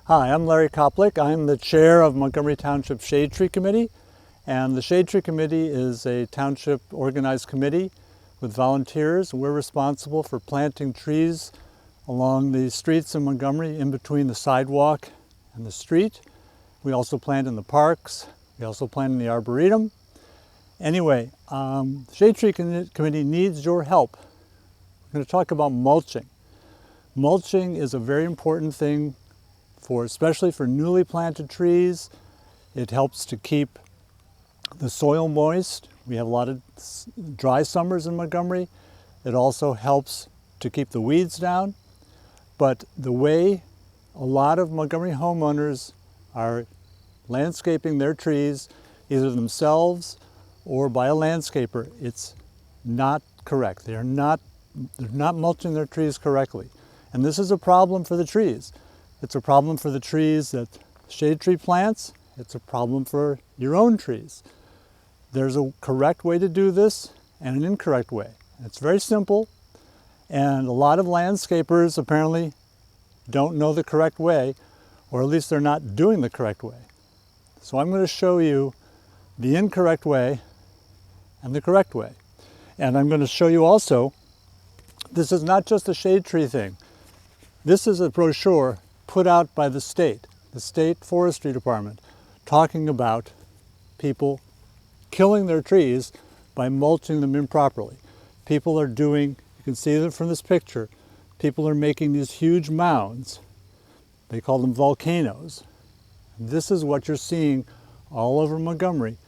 Hi, I'm Larry Koplik. I'm the chair of Montgomery Township's Shade Tree Committee, and the Shade Tree Committee is a township organized committee with volunteers. We're responsible for planting trees along the streets in Montgomery in between the sidewalk and the street. We also plant in the parks. We also plant in the Arboretum. Anyway, the Shade Tree Committee needs your help. We're going to talk about mulching. Mulching is a very important thing especially for newly planted trees. It helps to keep the soil moist. We have a lot of dry summers in Montgomery. It also helps to keep the weeds down. But the way a lot of Montgomery homeowners are landscaping their trees, either themselves or by a landscaper, it's not correct. They're not mulching their trees correctly. And this is a problem for the trees. It's a problem for the trees that shade tree plants. It's a problem for your own trees. There's a correct way to do this and an incorrect way. It's very simple, and a lot of landscapers apparently don't know the correct way, or at least they're not doing the correct way. So I'm going to show you the incorrect way and the correct way. And I'm going to show you also, this is not just a shade tree thing. This is a brochure put out by the state forestry department, talking about people killing their trees by mulching them improperly. People are doing, you can see that from this picture, people are making these huge mounds. They call them volcanoes. This is what you're seeing all over Montgomery.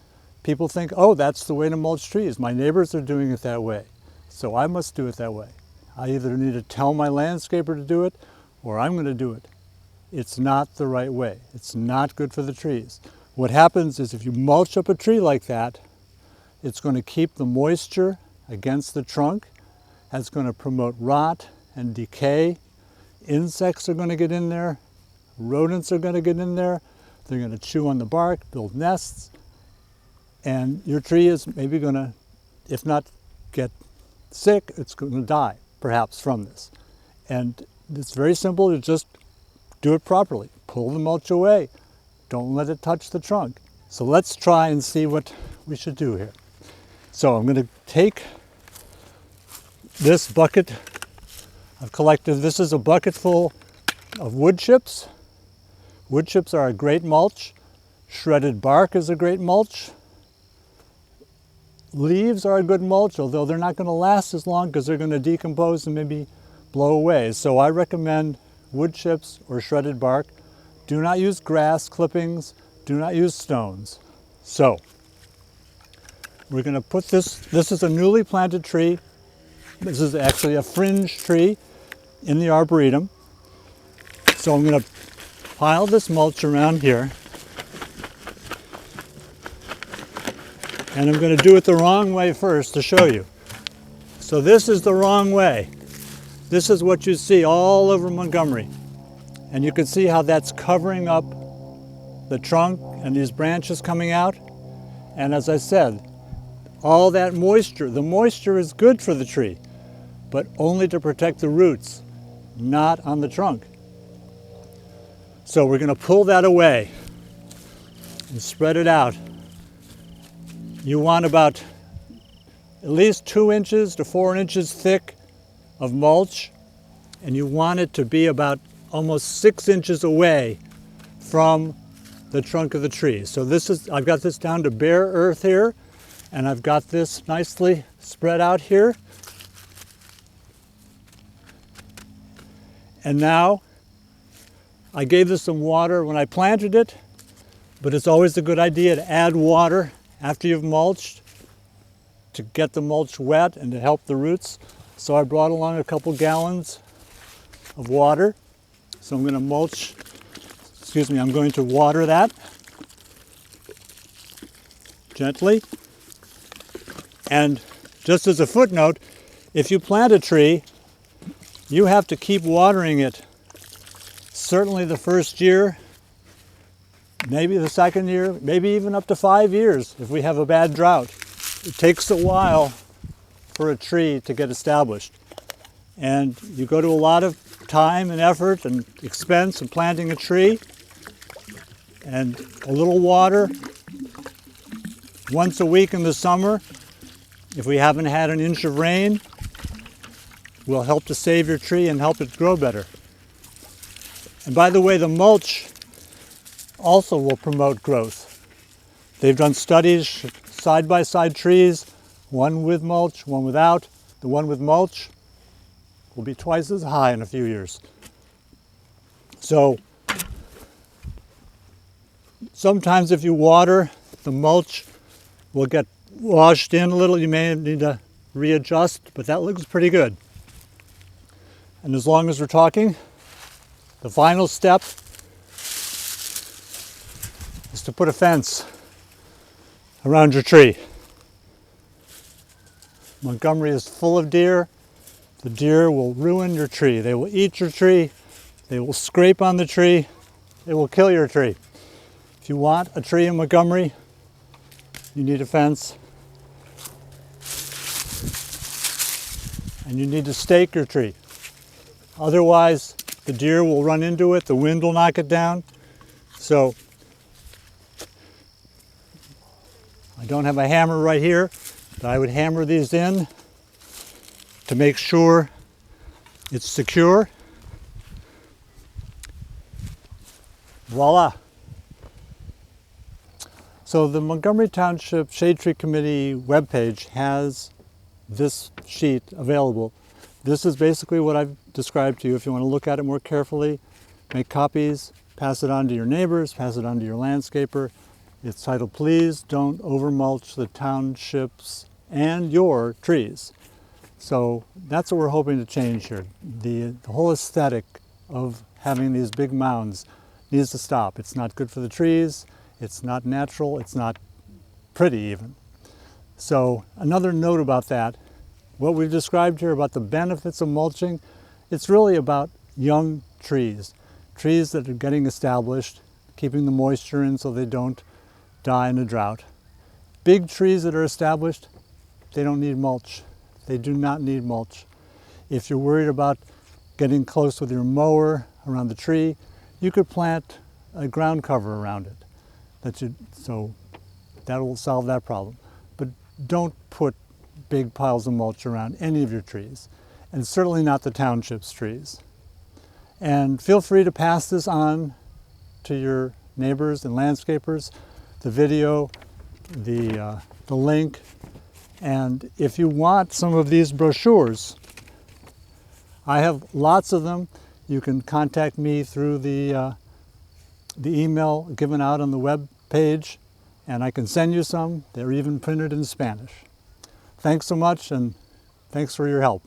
People think, oh, that's the way to mulch trees. My neighbors are doing it that way, so I must do it that way. I either need to tell my landscaper to do it, or I'm going to do it. It's not the right way. It's not good for the trees. What happens is if you mulch up a tree like that, it's going to keep the moisture against the trunk. That's going to promote rot and decay. Insects are going to get in there. Rodents are going to get in there. They're going to chew on the bark, build nests. And your tree is maybe going to, if not get sick, it's going to die, perhaps, from this. And it's very simple to just do it properly. Pull the mulch away. Don't let it touch the trunk. So let's try and see what we should do here. So I'm going to take this bucket I've collected. This is a bucket full of wood chips. Wood chips are a great mulch. Shredded bark is a great mulch. Leaves are a good mulch, although they're not going to last as long because they're going to decompose and maybe blow away. So I recommend wood chips or shredded bark. Do not use grass clippings. Do not use stones. So we're going to put this is a newly planted tree. This is actually a fringe tree in the Arboretum. So I'm going to pile this mulch around here. And I'm going to do it the wrong way first to show you. So this is the wrong way. This is what you see all over Montgomery. And you can see how that's covering up the trunk and these branches coming out. And as I said, all that moisture, the moisture is good for the tree, but only to protect the roots, not on the trunk. So we're going to pull that away and spread it out. You want about at least 2 inches to 4 inches thick of mulch, and you want it to be about almost 6 inches away from the trunk of the tree. So I've got this down to bare earth here, and I've got this nicely spread out here. And now I gave this some water when I planted it, but it's always a good idea to add water after you've mulched to get the mulch wet and to help the roots. So I brought along a couple gallons of water. So I'm going to water that gently. And just as a footnote, if you plant a tree, you have to keep watering it. Certainly the first year, maybe the second year, maybe even up to 5 years if we have a bad drought. It takes a while for a tree to get established. And you go to a lot of time and effort and expense in planting a tree, and a little water once a week in the summer, if we haven't had an inch of rain, will help to save your tree and help it grow better. And by the way, the mulch also will promote growth. They've done studies, side-by-side trees, one with mulch, one without. The one with mulch will be twice as high in a few years. So sometimes if you water, the mulch will get washed in a little. You may need to readjust, but that looks pretty good. And as long as we're talking, the final step is to put a fence around your tree. Montgomery is full of deer. The deer will ruin your tree. They will eat your tree. They will scrape on the tree. They will kill your tree. If you want a tree in Montgomery, you need a fence. And you need to stake your tree. Otherwise, the deer will run into it, the wind will knock it down. So, I don't have a hammer right here, but I would hammer these in to make sure it's secure. Voila. So the Montgomery Township Shade Tree Committee webpage has this sheet available. This is basically what I've described to you. If you want to look at it more carefully, make copies, pass it on to your neighbors, pass it on to your landscaper. It's titled, Please Don't Overmulch the Townships and Your Trees. So that's what we're hoping to change here. The whole aesthetic of having these big mounds needs to stop. It's not good for the trees, it's not natural, it's not pretty even. So another note about that, what we've described here about the benefits of mulching, it's really about young trees, trees that are getting established, keeping the moisture in so they don't die in a drought. Big trees that are established, they don't need mulch. They do not need mulch. If you're worried about getting close with your mower around the tree, you could plant a ground cover around it. So that will solve that problem. But don't put big piles of mulch around any of your trees, and certainly not the township's trees. And feel free to pass this on to your neighbors and landscapers, the video, the link, and if you want some of these brochures, I have lots of them. You can contact me through the email given out on the web page, and I can send you some. They're even printed in Spanish. Thanks so much, and thanks for your help.